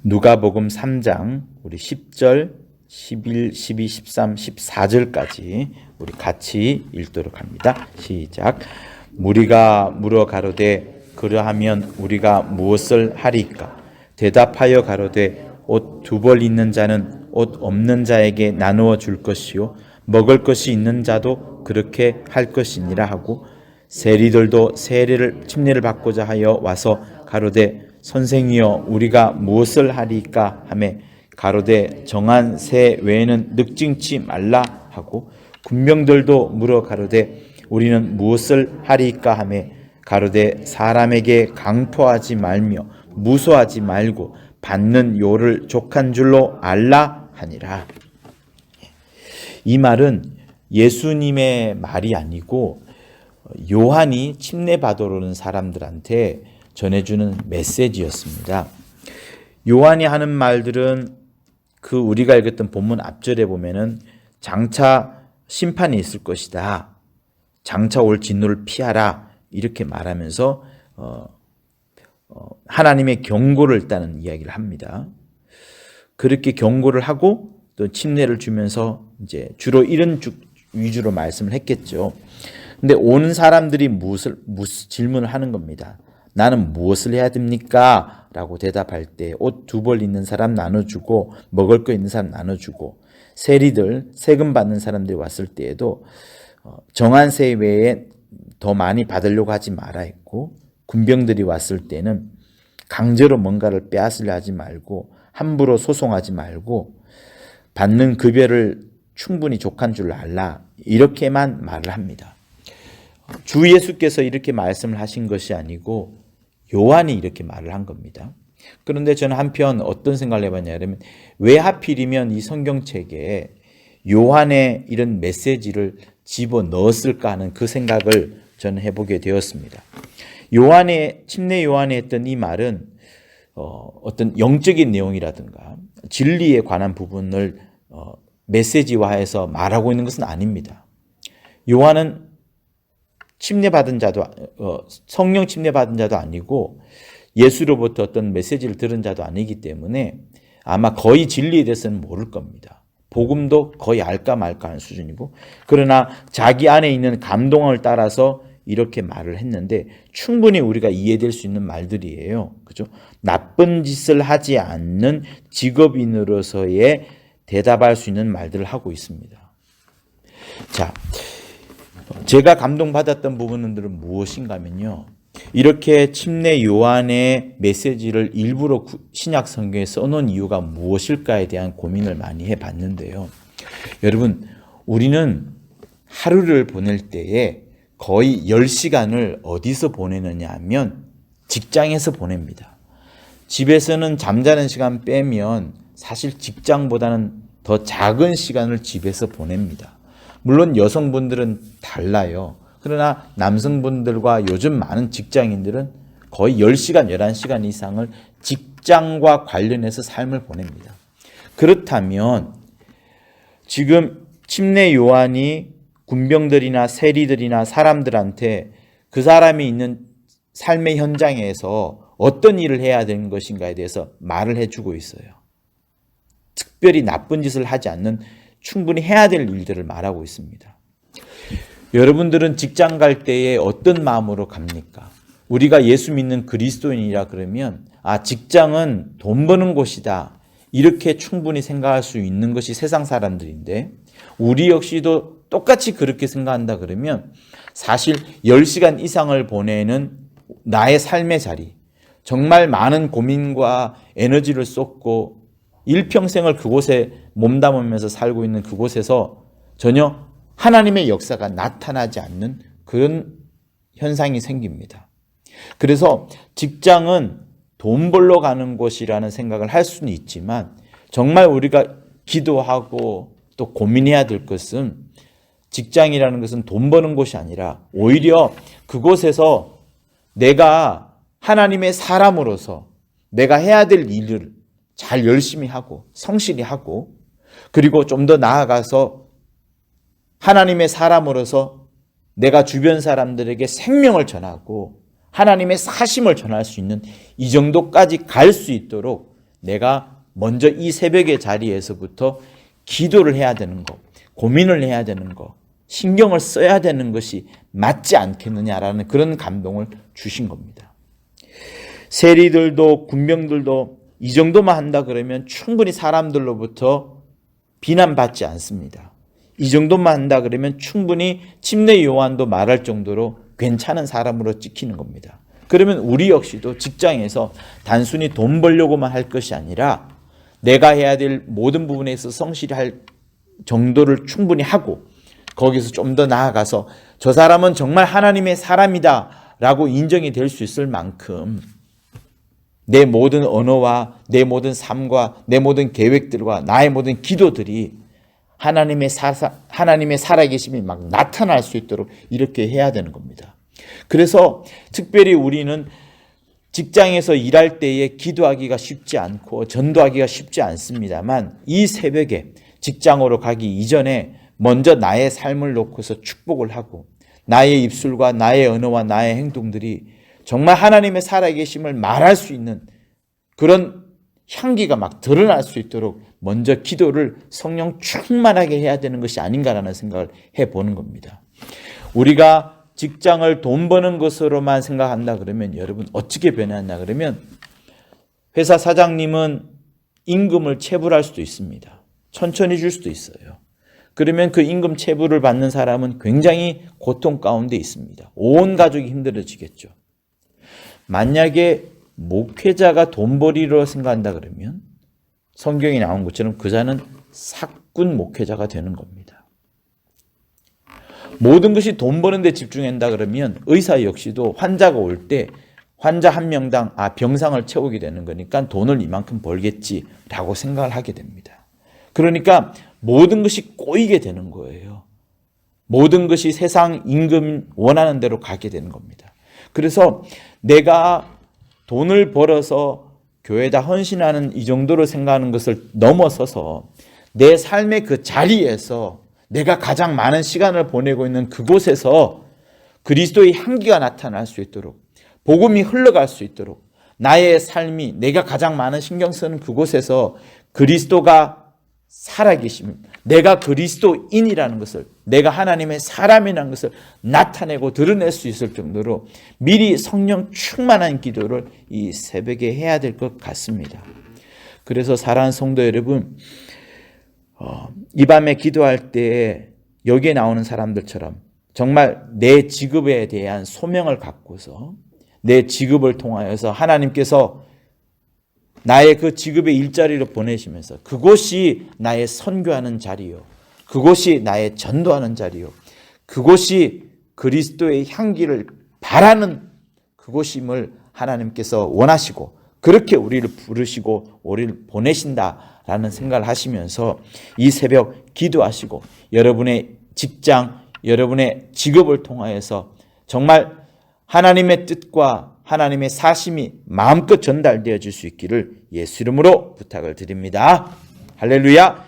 누가복음 3장 우리 10절, 11, 12, 13, 14절까지 우리 같이 읽도록 합니다. 시작. 무리가 물어 가로되 그러하면 우리가 무엇을 하리까? 대답하여 가로되 옷 두 벌 있는 자는 옷 없는 자에게 나누어 줄 것이요 먹을 것이 있는 자도 그렇게 할 것이니라 하고 세리들도 침례를 받고자 하여 와서 가로되 선생이여 우리가 무엇을 하리까 하매 가로되 정한 새 외에는 늑증치 말라 하고 군병들도 물어 가로되 우리는 무엇을 하리까 하매 가로되 사람에게 강포하지 말며 무소하지 말고 받는 요를 족한 줄로 알라 하니라. 이 말은 예수님의 말이 아니고 요한이 침례 받으러 오는 사람들한테 전해주는 메시지였습니다. 요한이 하는 말들은 그 우리가 읽었던 본문 앞절에 보면은 장차 심판이 있을 것이다. 장차 올 진노를 피하라. 이렇게 말하면서 하나님의 경고를 일단은 이야기를 합니다. 그렇게 경고를 하고 또 침례를 주면서 이제 주로 이런 위주로 말씀을 했겠죠. 근데 오는 사람들이 무슨 질문을 하는 겁니다. 나는 무엇을 해야 됩니까? 라고 대답할 때 옷 두 벌 있는 사람 나눠주고 먹을 거 있는 사람 나눠주고 세리들 세금 받는 사람들이 왔을 때에도 정한 세 외에 더 많이 받으려고 하지 마라 했고 군병들이 왔을 때는 강제로 뭔가를 빼앗으려 하지 말고 함부로 소송하지 말고 받는 급여를 충분히 족한 줄 알라 이렇게만 말을 합니다. 주 예수께서 이렇게 말씀을 하신 것이 아니고 요한이 이렇게 말을 한 겁니다. 그런데 저는 한편 어떤 생각을 해봤냐면 왜 하필이면 이 성경책에 요한의 이런 메시지를 집어넣었을까 하는 그 생각을 저는 해보게 되었습니다. 침례 요한이 했던 이 말은 어떤 영적인 내용이라든가 진리에 관한 부분을 메시지화해서 말하고 있는 것은 아닙니다. 요한은 성령 침례받은 자도 아니고 예수로부터 어떤 메시지를 들은 자도 아니기 때문에 아마 거의 진리에 대해서는 모를 겁니다. 복음도 거의 알까 말까 하는 수준이고 그러나 자기 안에 있는 감동을 따라서 이렇게 말을 했는데 충분히 우리가 이해될 수 있는 말들이에요. 그죠? 나쁜 짓을 하지 않는 직업인으로서의 대답할 수 있는 말들을 하고 있습니다. 자, 제가 감동받았던 부분들은 무엇인가 하면요. 이렇게 침례 요한의 메시지를 일부러 신약 성경에 써놓은 이유가 무엇일까에 대한 고민을 많이 해봤는데요. 여러분, 우리는 하루를 보낼 때에 거의 10시간을 어디서 보내느냐 하면 직장에서 보냅니다. 집에서는 잠자는 시간 빼면 사실 직장보다는 더 작은 시간을 집에서 보냅니다. 물론 여성분들은 달라요. 그러나 남성분들과 요즘 많은 직장인들은 거의 10시간, 11시간 이상을 직장과 관련해서 삶을 보냅니다. 그렇다면 지금 침례 요한이 군병들이나 세리들이나 사람들한테 그 사람이 있는 삶의 현장에서 어떤 일을 해야 되는 것인가에 대해서 말을 해주고 있어요. 특별히 나쁜 짓을 하지 않는 충분히 해야 될 일들을 말하고 있습니다. 여러분들은 직장 갈 때에 어떤 마음으로 갑니까? 우리가 예수 믿는 그리스도인이라 그러면 직장은 돈 버는 곳이다. 이렇게 충분히 생각할 수 있는 것이 세상 사람들인데 우리 역시도 똑같이 그렇게 생각한다 그러면 사실 10시간 이상을 보내는 나의 삶의 자리, 정말 많은 고민과 에너지를 쏟고 일평생을 그곳에 몸담으면서 살고 있는 그곳에서 전혀 하나님의 역사가 나타나지 않는 그런 현상이 생깁니다. 그래서 직장은 돈 벌러 가는 곳이라는 생각을 할 수는 있지만 정말 우리가 기도하고 또 고민해야 될 것은 직장이라는 것은 돈 버는 곳이 아니라 오히려 그곳에서 내가 하나님의 사람으로서 내가 해야 될 일을 잘 열심히 하고 성실히 하고 그리고 좀 더 나아가서 하나님의 사람으로서 내가 주변 사람들에게 생명을 전하고 하나님의 사심을 전할 수 있는 이 정도까지 갈 수 있도록 내가 먼저 이 새벽의 자리에서부터 기도를 해야 되는 거, 고민을 해야 되는 거, 신경을 써야 되는 것이 맞지 않겠느냐라는 그런 감동을 주신 겁니다. 세리들도 군병들도 이 정도만 한다 그러면 충분히 사람들로부터 비난받지 않습니다. 이 정도만 한다 그러면 충분히 침례 요한도 말할 정도로 괜찮은 사람으로 찍히는 겁니다. 그러면 우리 역시도 직장에서 단순히 돈 벌려고만 할 것이 아니라 내가 해야 될 모든 부분에서 성실히 할 정도를 충분히 하고 거기서 좀 더 나아가서 저 사람은 정말 하나님의 사람이다 라고 인정이 될 수 있을 만큼 내 모든 언어와 내 모든 삶과 내 모든 계획들과 나의 모든 기도들이 하나님의 살아계심이 막 나타날 수 있도록 이렇게 해야 되는 겁니다. 그래서 특별히 우리는 직장에서 일할 때에 기도하기가 쉽지 않고 전도하기가 쉽지 않습니다만 이 새벽에 직장으로 가기 이전에 먼저 나의 삶을 놓고서 축복을 하고 나의 입술과 나의 언어와 나의 행동들이 정말 하나님의 살아계심을 말할 수 있는 그런 향기가 막 드러날 수 있도록 먼저 기도를 성령 충만하게 해야 되는 것이 아닌가라는 생각을 해보는 겁니다. 우리가 직장을 돈 버는 것으로만 생각한다 그러면 여러분 어떻게 변했나 그러면 회사 사장님은 임금을 체불할 수도 있습니다. 천천히 줄 수도 있어요. 그러면 그 임금 체불을 받는 사람은 굉장히 고통 가운데 있습니다. 온 가족이 힘들어지겠죠. 만약에 목회자가 돈벌이로 생각한다 그러면 성경에 나온 것처럼 그자는 사꾼 목회자가 되는 겁니다. 모든 것이 돈 버는 데 집중한다 그러면 의사 역시도 환자가 올 때 환자 한 명당 병상을 채우게 되는 거니까 돈을 이만큼 벌겠지라고 생각을 하게 됩니다. 그러니까 모든 것이 꼬이게 되는 거예요. 모든 것이 세상 임금 원하는 대로 가게 되는 겁니다. 그래서 내가 돈을 벌어서 교회에다 헌신하는 이 정도로 생각하는 것을 넘어서서 내 삶의 그 자리에서 내가 가장 많은 시간을 보내고 있는 그곳에서 그리스도의 향기가 나타날 수 있도록 복음이 흘러갈 수 있도록 나의 삶이 내가 가장 많은 신경 쓰는 그곳에서 그리스도가 살아계심, 내가 그리스도인이라는 것을, 내가 하나님의 사람이라는 것을 나타내고 드러낼 수 있을 정도로 미리 성령 충만한 기도를 이 새벽에 해야 될 것 같습니다. 그래서 사랑하는 성도 여러분, 이 밤에 기도할 때 여기에 나오는 사람들처럼 정말 내 직업에 대한 소명을 갖고서 내 직업을 통하여서 하나님께서 나의 그 직업의 일자리로 보내시면서 그곳이 나의 선교하는 자리요, 그곳이 나의 전도하는 자리요, 그곳이 그리스도의 향기를 바라는 그곳임을 하나님께서 원하시고 그렇게 우리를 부르시고 우리를 보내신다라는 생각을 하시면서 이 새벽 기도하시고 여러분의 직장, 여러분의 직업을 통하여서 정말 하나님의 뜻과 하나님의 사심이 마음껏 전달되어질 수 있기를 예수 이름으로 부탁을 드립니다. 할렐루야.